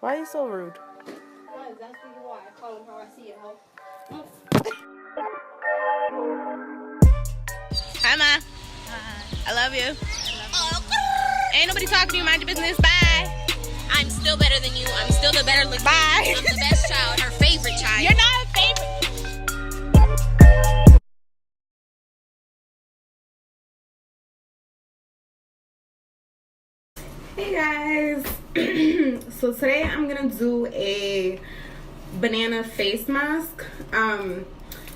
Why are you so rude? Because that's why I call him how I see it, ho. Hi, Ma. Hi. I love you. Ain't nobody talking to you. Mind your business. Bye. I'm still better than you. I'm still the better looking. Bye. I'm the best child. Her favorite child. You're not a favorite. Hey guys. So today I'm gonna do a banana face mask.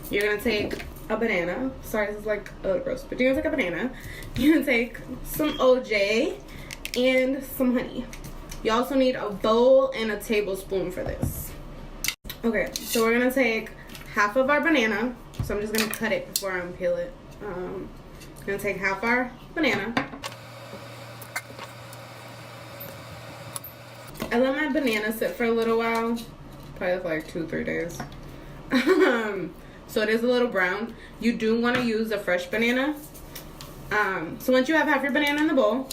You're gonna take a banana. Sorry, this is like a little gross, but you're gonna take a banana. You're gonna take some OJ and some honey. You also need a bowl and a tablespoon for this. Okay, so we're gonna take half of our banana. So I'm just gonna cut it before I peel it. I'm gonna take half our banana. I let my banana sit for a little while, probably like 2-3 days. So it is a little brown. You do want to use a fresh banana. So once you have half your banana in the bowl,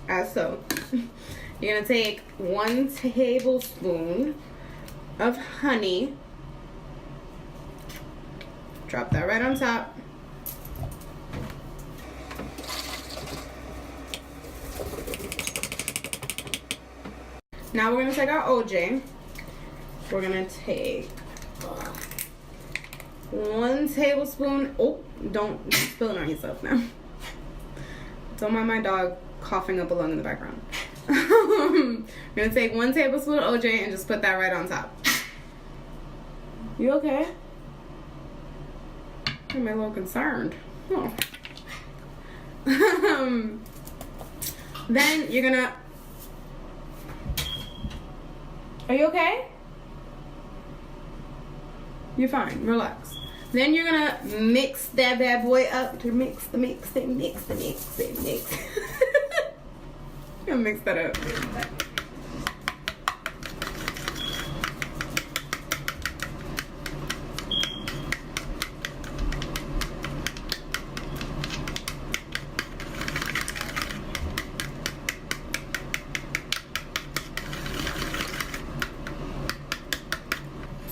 as so, you're gonna take 1 tablespoon of honey. Drop that right on top. Now we're gonna take our OJ. We're gonna take 1 tablespoon. Oh, don't spill it on yourself now. Don't mind my dog coughing up a lung in the background. We're gonna take 1 tablespoon of OJ and just put that right on top. You okay? I'm a little concerned. Oh. Then you're gonna. Are you okay? You're fine. Relax. Then you're gonna mix that bad boy up to mix. You're gonna mix that up.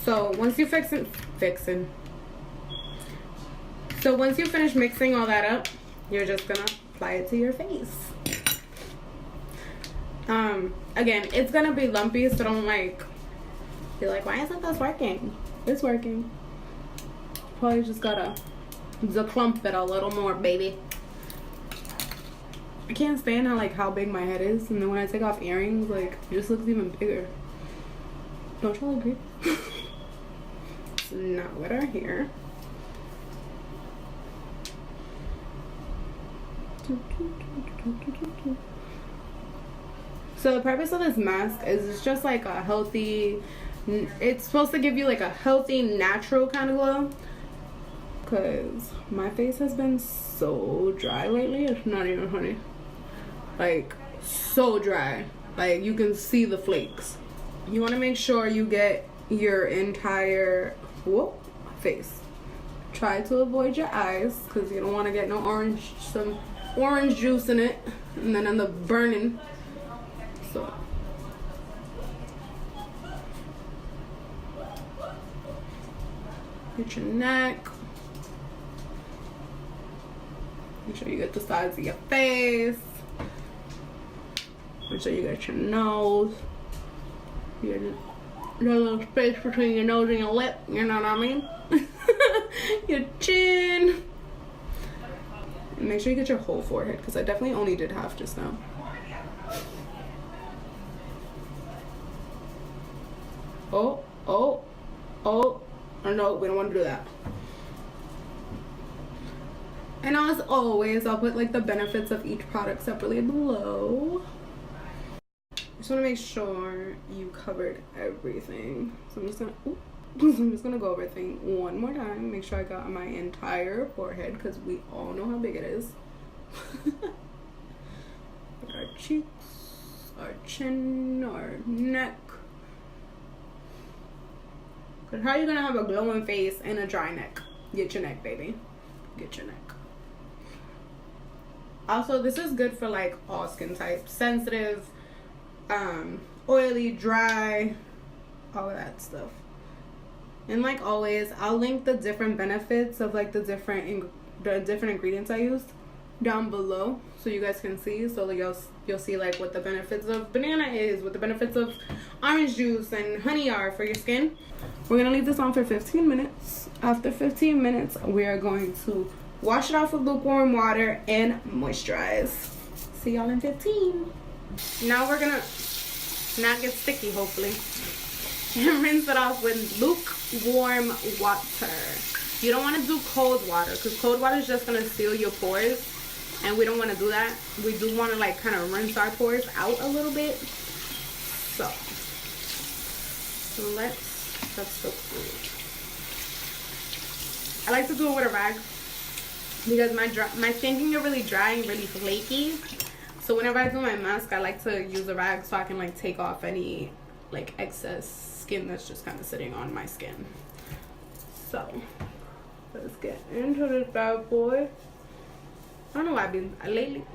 So once you once you finish mixing all that up, you're just gonna apply it to your face. Again, it's gonna be lumpy, so don't be like, why isn't this working? It's working. Probably just gotta clump it a little more, baby. I can't stand how big my head is, and then when I take off earrings, it just looks even bigger. Don't y'all agree? Now with our hair. So the purpose of this mask is it's just like a healthy, it's supposed to give you a healthy, natural kind of glow. Cause my face has been so dry lately, it's not even funny. So dry. You can see the flakes. You want to make sure you get your entire face. Try to avoid your eyes because you don't want to get some orange juice in it and then end up burning. So get your neck. Make sure you get the sides of your face. Make sure you get your nose. You get the little space between your nose and your lip, you know what I mean? Your chin. And make sure you get your whole forehead, because I definitely only did half just now. Oh. No, we don't want to do that. And as always, I'll put the benefits of each product separately below. Just want to make sure you covered everything. So I'm just gonna go over everything one more time. Make sure I got my entire forehead because we all know how big it is. Our cheeks, our chin, our neck. Cause how are you gonna have a glowing face and a dry neck? Get your neck, baby. Get your neck. Also, this is good for all skin types. Sensitive, oily, dry, all of that stuff. And like always, I'll link the different benefits of like the different ingredients I used down below so you guys can see. So like you'll see like what the benefits of banana is, what the benefits of orange juice and honey are for your skin. We're gonna leave this on for 15 minutes. After 15 minutes, we are going to wash it off with lukewarm water and moisturize. See y'all in 15. Now we're gonna not get sticky, hopefully, and rinse it off with lukewarm water. You don't want to do cold water because cold water is just gonna seal your pores, and we don't want to do that. We do want to like kind of rinse our pores out a little bit. So that's so cool. I like to do it with a rag because my skin can get really dry and really flaky. So whenever I do my mask, I like to use a rag so I can like take off any like excess skin that's just kind of sitting on my skin. So let's get into this bad boy. I don't know why lately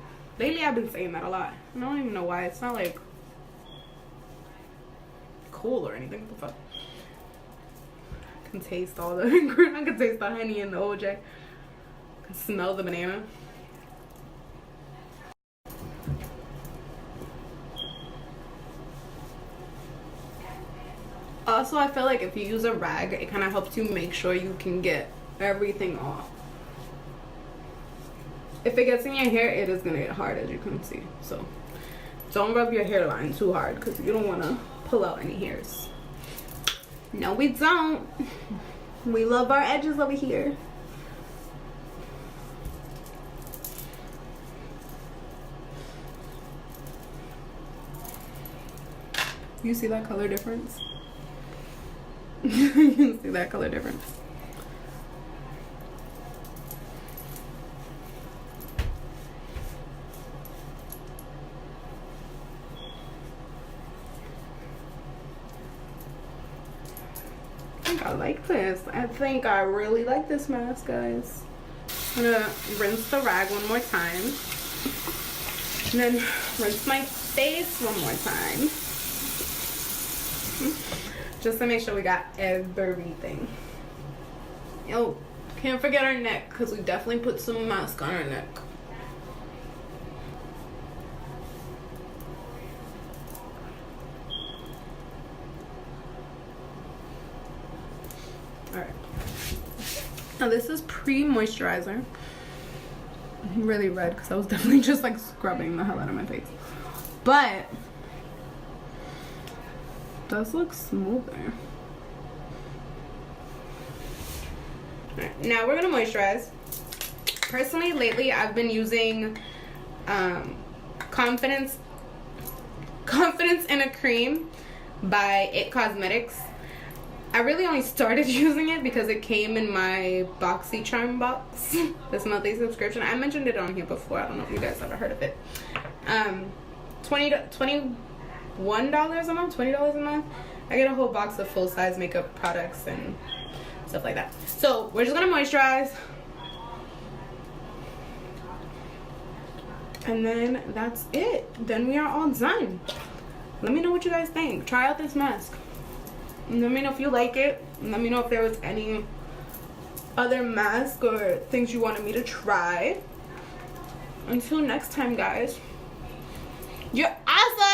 I've been saying that a lot. I don't even know why. It's not like cool or anything. What the fuck? I can taste all the ingredients. I can taste the honey and the OJ. I can smell the banana. Also, I feel like if you use a rag, it kind of helps you make sure you can get everything off. If it gets in your hair, it is gonna get hard, as you can see. So don't rub your hairline too hard because you don't want to pull out any hairs. No, we don't. We love our edges over here. You see that color difference? You see that color difference? I like this. I think I really like this mask, guys. I'm gonna rinse the rag one more time. And then rinse my face one more time. Just to make sure we got everything. Oh, can't forget our neck because we definitely put some mask on our neck. Alright. Now this is pre-moisturizer. I'm really red because I was definitely just like scrubbing the hell out of my face. But it does look smoother. Alright, now we're gonna moisturize. Personally, lately I've been using Confidence in a Cream by It Cosmetics. I really only started using it because it came in my BoxyCharm box, this monthly subscription. I mentioned it on here before. I don't know if you guys ever heard of it. $21 a month, $20 a month. I get a whole box of full-size makeup products and stuff like that. So we're just gonna moisturize, and then that's it. Then we are all done. Let me know what you guys think. Try out this mask. Let me know if you like it. Let me know if there was any other mask or things you wanted me to try. Until next time, guys, you're awesome.